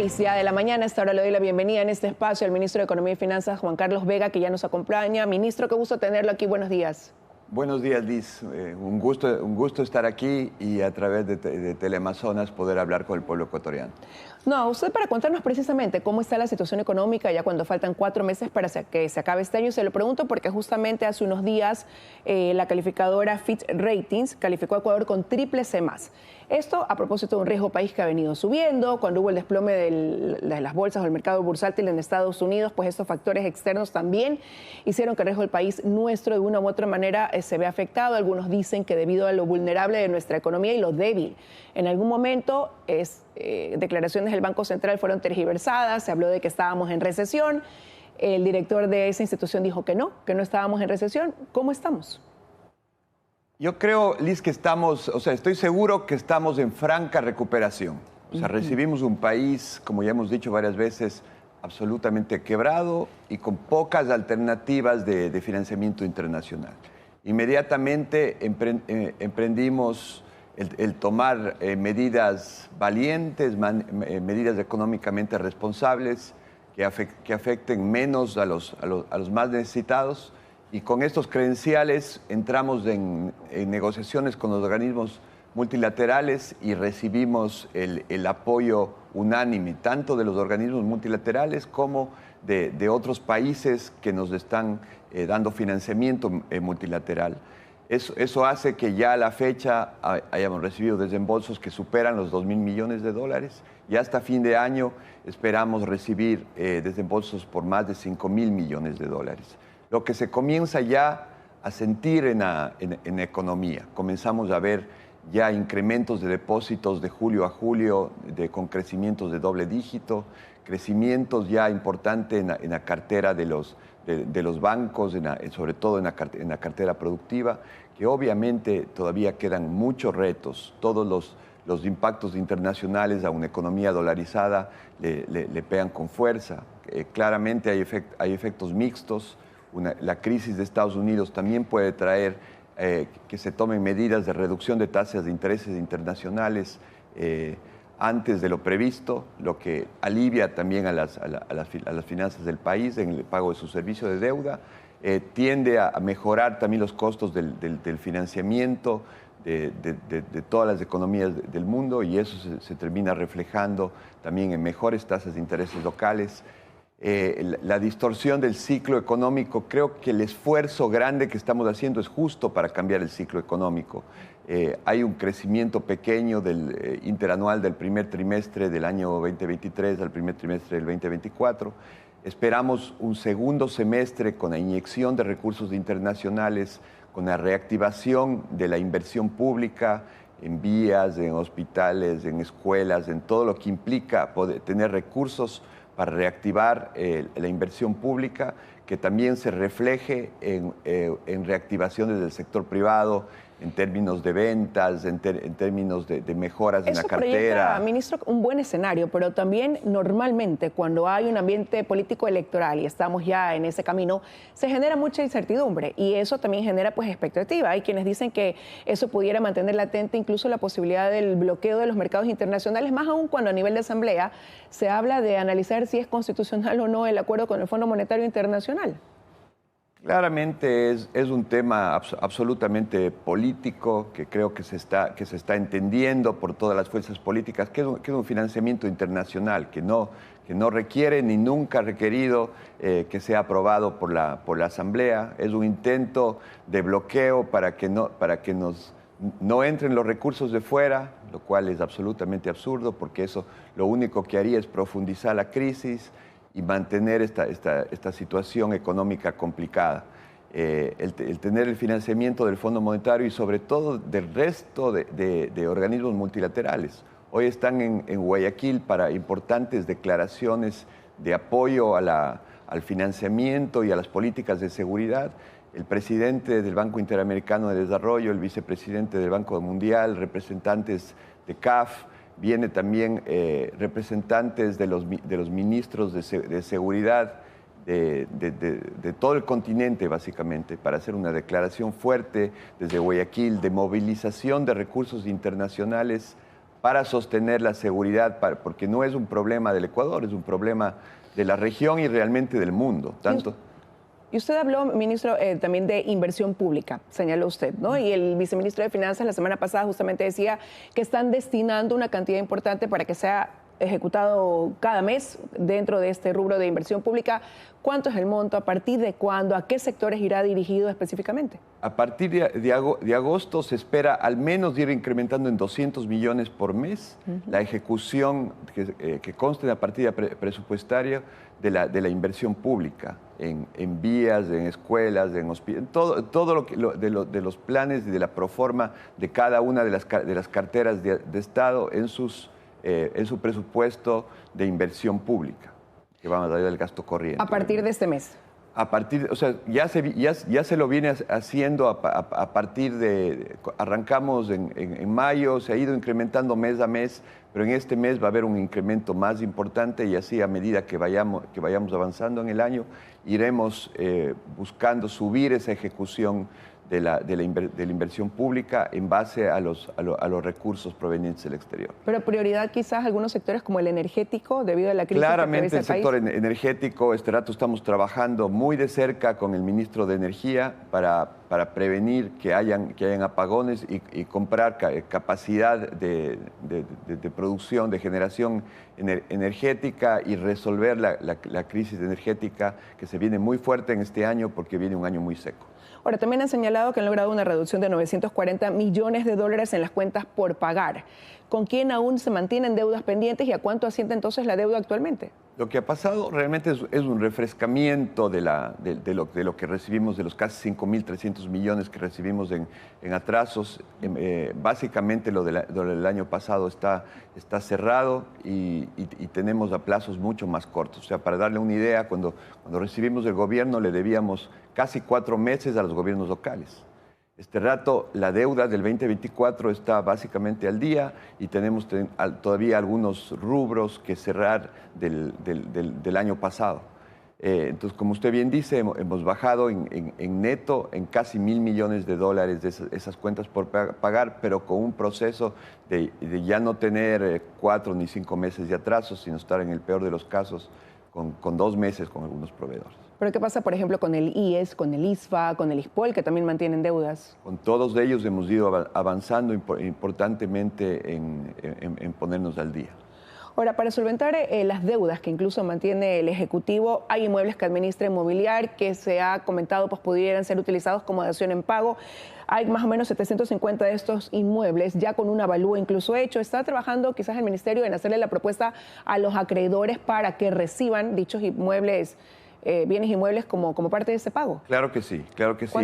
6 ya de la mañana. Hasta ahora le doy la bienvenida en este espacio al ministro de Economía y Finanzas, Juan Carlos Vega, que ya nos acompaña. Ministro, qué gusto tenerlo aquí. Buenos días. Buenos días, Liz. Un gusto estar aquí y a través de Teleamazonas poder hablar con el pueblo ecuatoriano. No, usted para contarnos precisamente cómo está la situación económica ya cuando faltan 4 meses para que se acabe este año. Se lo pregunto porque justamente hace unos días la calificadora Fitch Ratings calificó a Ecuador con CCC+. Esto a propósito de un riesgo país que ha venido subiendo. Cuando hubo el desplome de las bolsas o el mercado bursátil en Estados Unidos, pues estos factores externos también hicieron que el riesgo del país nuestro de una u otra manera se vea afectado. Algunos dicen que debido a lo vulnerable de nuestra economía y lo débil. En algún momento declaraciones del Banco Central fueron tergiversadas, se habló de que estábamos en recesión. El director de esa institución dijo que no estábamos en recesión. ¿Cómo estamos? Yo creo, Liz, que estoy seguro que estamos en franca recuperación. Recibimos un país, como ya hemos dicho varias veces, absolutamente quebrado y con pocas alternativas de financiamiento internacional. Inmediatamente emprendimos el tomar medidas valientes, medidas económicamente responsables que afecten menos a los más necesitados. Y con estos credenciales entramos en negociaciones con los organismos multilaterales y recibimos el apoyo unánime, tanto de los organismos multilaterales como de otros países que nos están dando financiamiento multilateral. Eso hace que ya a la fecha hayamos recibido desembolsos que superan los 2.000 millones de dólares y hasta fin de año esperamos recibir desembolsos por más de 5.000 millones de dólares. Lo que se comienza ya a sentir en la economía. Comenzamos a ver ya incrementos de depósitos de julio a julio con crecimientos de doble dígito, crecimientos ya importantes en la cartera de los bancos, sobre todo en la cartera productiva, que obviamente todavía quedan muchos retos. Todos los impactos internacionales a una economía dolarizada le pegan con fuerza. Claramente hay efectos mixtos. La crisis de Estados Unidos también puede traer que se tomen medidas de reducción de tasas de intereses internacionales antes de lo previsto, lo que alivia también a las finanzas del país en el pago de su servicio de deuda. Tiende a mejorar también los costos del financiamiento de todas las economías del mundo y eso se termina reflejando también en mejores tasas de intereses locales. La distorsión del ciclo económico, creo que el esfuerzo grande que estamos haciendo es justo para cambiar el ciclo económico. Hay un crecimiento pequeño interanual del primer trimestre del año 2023 al primer trimestre del 2024. Esperamos un segundo semestre con la inyección de recursos internacionales, con la reactivación de la inversión pública en vías, en hospitales, en escuelas, en todo lo que implica poder tener recursos para reactivar la inversión pública, que también se refleje en reactivaciones del sector privado, en términos de ventas, en términos de mejoras en la cartera. Eso proyecta, ministro, un buen escenario, pero también normalmente cuando hay un ambiente político electoral y estamos ya en ese camino, se genera mucha incertidumbre y eso también genera pues expectativa. Hay quienes dicen que eso pudiera mantener latente incluso la posibilidad del bloqueo de los mercados internacionales, más aún cuando a nivel de asamblea se habla de analizar si es constitucional o no el acuerdo con el Fondo Monetario Internacional. Claramente es un tema absolutamente político que creo que se está entendiendo por todas las fuerzas políticas, que es un financiamiento internacional que no requiere ni nunca ha requerido que sea aprobado por la Asamblea. Es un intento de bloqueo para que no entren los recursos de fuera, lo cual es absolutamente absurdo porque eso lo único que haría es profundizar la crisis y mantener esta situación económica complicada. El tener el financiamiento del Fondo Monetario y sobre todo del resto de organismos multilaterales. Hoy están en Guayaquil para importantes declaraciones de apoyo al financiamiento y a las políticas de seguridad. El presidente del Banco Interamericano de Desarrollo, el vicepresidente del Banco Mundial, representantes de CAF, viene también representantes de los ministros de seguridad de todo el continente, básicamente, para hacer una declaración fuerte desde Guayaquil de movilización de recursos internacionales para sostener la seguridad, porque no es un problema del Ecuador, es un problema de la región y realmente del mundo. Tanto... Y usted habló, ministro, también de inversión pública, señaló usted, ¿no? Y el viceministro de Finanzas la semana pasada justamente decía que están destinando una cantidad importante para que sea ejecutado cada mes dentro de este rubro de inversión pública. ¿Cuánto es el monto? ¿A partir de cuándo? ¿A qué sectores irá dirigido específicamente? A partir de agosto se espera al menos ir incrementando en 200 millones por mes la ejecución que conste de la partida presupuestaria de la inversión pública en vías, en escuelas, en hospitales, todo de los planes y de la proforma de cada una de las carteras de Estado en su presupuesto de inversión pública, que vamos a dar del gasto corriente. A partir de este mes. O sea, ya se lo viene haciendo a partir de... Arrancamos en mayo, se ha ido incrementando mes a mes, pero en este mes va a haber un incremento más importante y así a medida que vayamos avanzando en el año, iremos buscando subir esa ejecución de la inversión pública en base a los recursos provenientes del exterior. Pero prioridad quizás algunos sectores como el energético debido a la crisis. Claramente el sector energético, este rato estamos trabajando muy de cerca con el ministro de Energía para prevenir que hayan apagones y comprar capacidad de producción, de generación energética y resolver la crisis energética que se viene muy fuerte en este año porque viene un año muy seco. Ahora, también han señalado que han logrado una reducción de 940 millones de dólares en las cuentas por pagar. ¿Con quién aún se mantienen deudas pendientes y a cuánto asciende entonces la deuda actualmente? Lo que ha pasado realmente es un refrescamiento de lo que recibimos, de los casi 5.300 millones que recibimos en atrasos. Básicamente lo del año pasado está cerrado y tenemos a plazos mucho más cortos. O sea, para darle una idea, cuando recibimos del gobierno le debíamos casi 4 meses a los gobiernos locales. Este rato la deuda del 2024 está básicamente al día y tenemos todavía algunos rubros que cerrar del año pasado. Entonces, como usted bien dice, hemos bajado en neto en casi $1.000 millones de esas cuentas por pagar, pero con un proceso de ya no tener 4 ni 5 meses de atraso, sino estar en el peor de los casos con 2 meses con algunos proveedores. ¿Pero qué pasa, por ejemplo, con el IES, con el ISFA, con el ISPOL, que también mantienen deudas? Con todos ellos hemos ido avanzando importantemente en ponernos al día. Ahora, para solventar las deudas que incluso mantiene el Ejecutivo, hay inmuebles que administra Inmobiliar que se ha comentado pues pudieran ser utilizados como dación en pago. Hay más o menos 750 de estos inmuebles ya con un avalúo incluso hecho. ¿Está trabajando quizás el Ministerio en hacerle la propuesta a los acreedores para que reciban dichos inmuebles, bienes inmuebles como parte de ese pago? Claro que sí, claro que sí.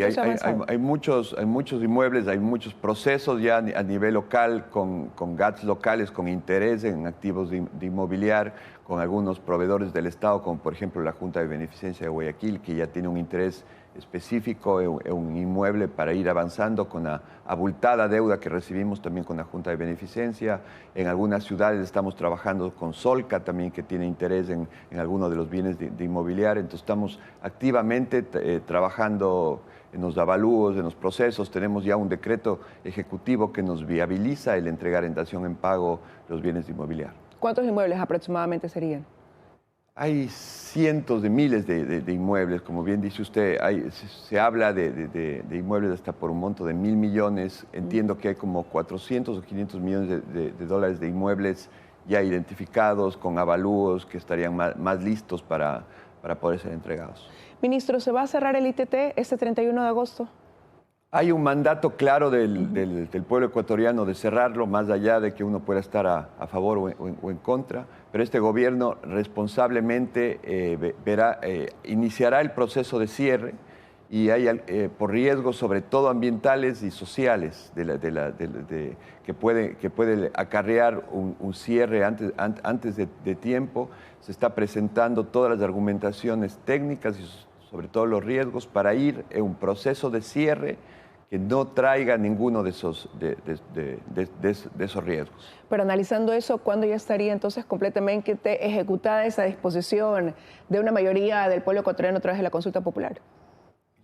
Hay muchos inmuebles, hay muchos procesos ya a nivel local con GATS locales, con interés en activos de Inmobiliar, con algunos proveedores del Estado, como por ejemplo la Junta de Beneficencia de Guayaquil, que ya tiene un interés específico en un inmueble para ir avanzando con la abultada deuda que recibimos también con la Junta de Beneficencia. En algunas ciudades estamos trabajando con Solca también, que tiene interés en algunos de los bienes de Inmobiliar. Entonces estamos activamente trabajando en los avalúos, en los procesos. Tenemos ya un decreto ejecutivo que nos viabiliza el entregar en dación en pago los bienes de Inmobiliar. ¿Cuántos inmuebles aproximadamente serían? Hay cientos de miles de inmuebles, como bien dice usted, se habla de inmuebles hasta por un monto de 1.000 millones. Entiendo que hay como 400 o 500 millones de dólares de inmuebles ya identificados, con avalúos que estarían más listos para poder ser entregados. Ministro, ¿se va a cerrar el ITT este 31 de agosto? Hay un mandato claro del pueblo ecuatoriano de cerrarlo, más allá de que uno pueda estar a favor o en contra, pero este gobierno responsablemente iniciará el proceso de cierre y hay por riesgos sobre todo ambientales y sociales que puede acarrear un cierre antes de tiempo. Se está presentando todas las argumentaciones técnicas y sobre todo los riesgos para ir en un proceso de cierre que no traiga ninguno de esos riesgos. Pero analizando eso, ¿cuándo ya estaría entonces completamente ejecutada esa disposición de una mayoría del pueblo ecuatoriano a través de la consulta popular?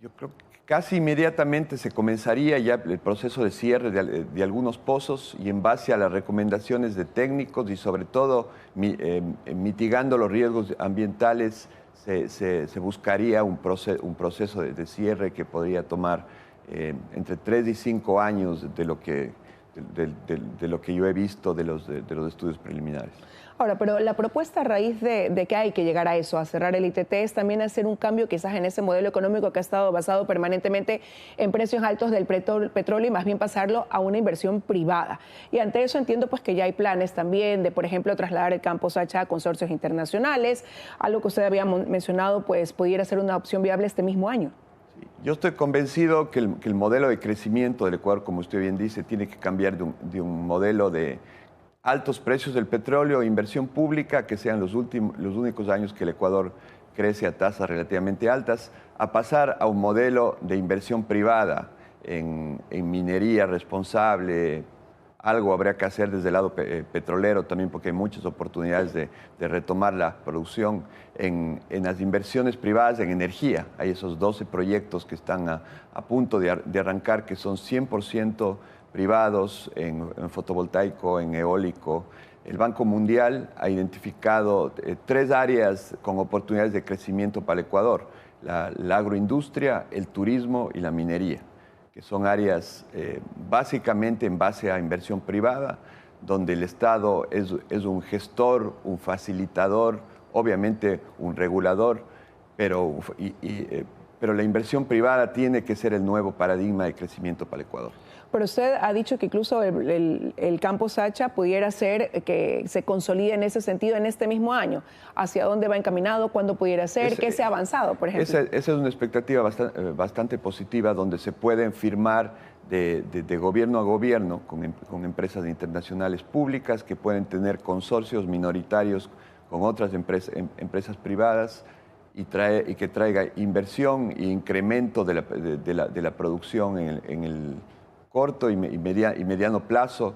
Yo creo Casi inmediatamente se comenzaría ya el proceso de cierre de algunos pozos y en base a las recomendaciones de técnicos y sobre todo mitigando los riesgos ambientales, se buscaría un proceso de cierre que podría tomar entre 3 y 5 años de lo que yo he visto de los estudios preliminares. Ahora, pero la propuesta a raíz de que hay que llegar a eso, a cerrar el ITT, es también hacer un cambio quizás en ese modelo económico que ha estado basado permanentemente en precios altos del petróleo y más bien pasarlo a una inversión privada. Y ante eso entiendo pues que ya hay planes también de, por ejemplo, trasladar el Campo Sacha a consorcios internacionales, algo que usted había mencionado, pues pudiera ser una opción viable este mismo año. Yo estoy convencido que el modelo de crecimiento del Ecuador, como usted bien dice, tiene que cambiar de un modelo de altos precios del petróleo e inversión pública, que sean los únicos años que el Ecuador crece a tasas relativamente altas, a pasar a un modelo de inversión privada en minería responsable. Algo habría que hacer desde el lado petrolero también, porque hay muchas oportunidades de retomar la producción en las inversiones privadas en energía. Hay esos 12 proyectos que están a punto de arrancar, que son 100% privados en fotovoltaico, en eólico. El Banco Mundial ha identificado 3 áreas con oportunidades de crecimiento para el Ecuador: la agroindustria, el turismo y la minería, que son áreas básicamente en base a inversión privada, donde el Estado es un gestor, un facilitador, obviamente un regulador, pero la inversión privada tiene que ser el nuevo paradigma de crecimiento para el Ecuador. Pero usted ha dicho que incluso el Campo Sacha pudiera ser que se consolide en ese sentido en este mismo año. ¿Hacia dónde va encaminado? ¿Cuándo pudiera ser? ¿Qué se ha avanzado, por ejemplo? Esa es una expectativa bastante positiva, donde se pueden firmar de gobierno a gobierno con empresas internacionales públicas que pueden tener consorcios minoritarios con otras empresas privadas y que traiga inversión e incremento de la producción en el corto y mediano plazo,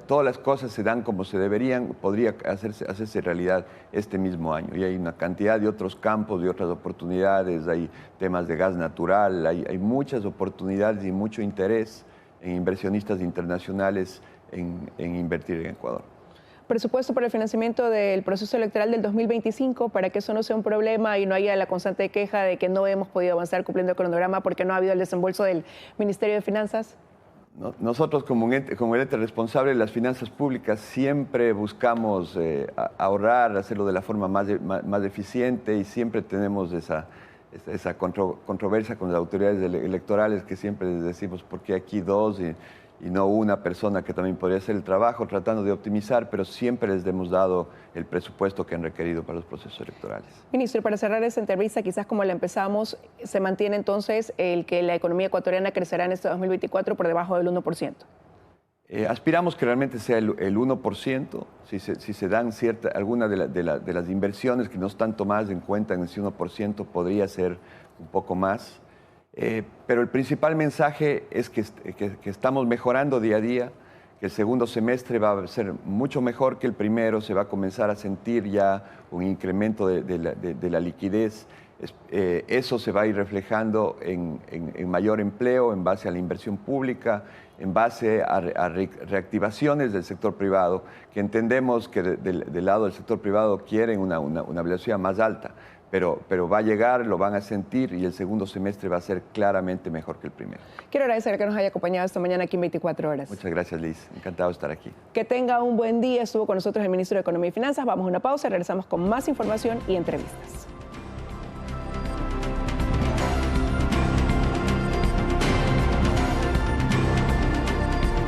todas las cosas se dan como se deberían, podría hacerse realidad este mismo año. Y hay una cantidad de otros campos, de otras oportunidades, hay temas de gas natural, hay muchas oportunidades y mucho interés en inversionistas internacionales en invertir en Ecuador. Presupuesto para el financiamiento del proceso electoral del 2025, para que eso no sea un problema y no haya la constante queja de que no hemos podido avanzar cumpliendo el cronograma porque no ha habido el desembolso del Ministerio de Finanzas. Nosotros como el ente responsable de las finanzas públicas siempre buscamos ahorrar, hacerlo de la forma más eficiente, y siempre tenemos esa controversia con las autoridades electorales, que siempre les decimos por qué aquí 2 y no una persona que también podría hacer el trabajo, tratando de optimizar, pero siempre les hemos dado el presupuesto que han requerido para los procesos electorales. Ministro, para cerrar esta entrevista, quizás como la empezamos, ¿se mantiene entonces el que la economía ecuatoriana crecerá en este 2024 por debajo del 1%? Aspiramos que realmente sea el 1%, si se dan alguna de las inversiones que no están tomadas en cuenta en ese 1%, podría ser un poco más. Pero el principal mensaje es que estamos mejorando día a día, que el segundo semestre va a ser mucho mejor que el primero, se va a comenzar a sentir ya un incremento de la liquidez. Eso se va a ir reflejando en mayor empleo en base a la inversión pública, en base a reactivaciones del sector privado, que entendemos que del lado del sector privado quieren una velocidad más alta. Pero va a llegar, lo van a sentir, y el segundo semestre va a ser claramente mejor que el primero. Quiero agradecer que nos haya acompañado esta mañana aquí en 24 horas. Muchas gracias, Liz. Encantado de estar aquí. Que tenga un buen día. Estuvo con nosotros el ministro de Economía y Finanzas. Vamos a una pausa y regresamos con más información y entrevistas.